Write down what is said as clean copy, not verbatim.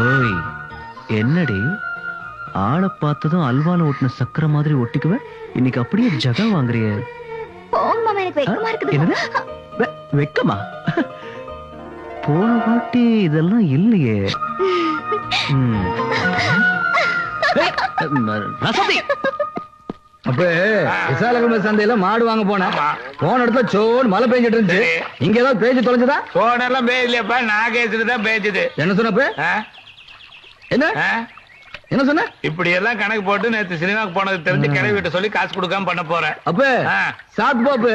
ஓய், என்னடி ஆளை பார்த்ததும் அல்வால ஒட்டின சக்கரை மாதிரி ஒட்டிக்குவ, இன்னைக்கு அப்படியே ஜகா வாங்குறிய? என்னது வெக்கமா? போன வாட்டி இதெல்லாம் இல்லையே. ரசதி அப்ப விசாலகிழமை சந்தையில மாடு வாங்க போன இடத்துல சோன் மழை பெஞ்சிட்டு இருந்துச்சு. இங்க ஏதாவது பேச்சு தொலைஞ்சதா? போனெல்லாம் பேசலையப்பா, நான் கேட்டுதான் பேச்சுது. என்ன சொன்னப்ப? என்ன என்ன சொன்ன? இப்படி எல்லாம் கணக்கு போட்டு நேற்று சினிமாக்கு போனது தெரிஞ்சு கிளவி விட்டு சொல்லி காசு கொடுக்காம பண்ண போறேன். அப்ப சாத்து பாப்பு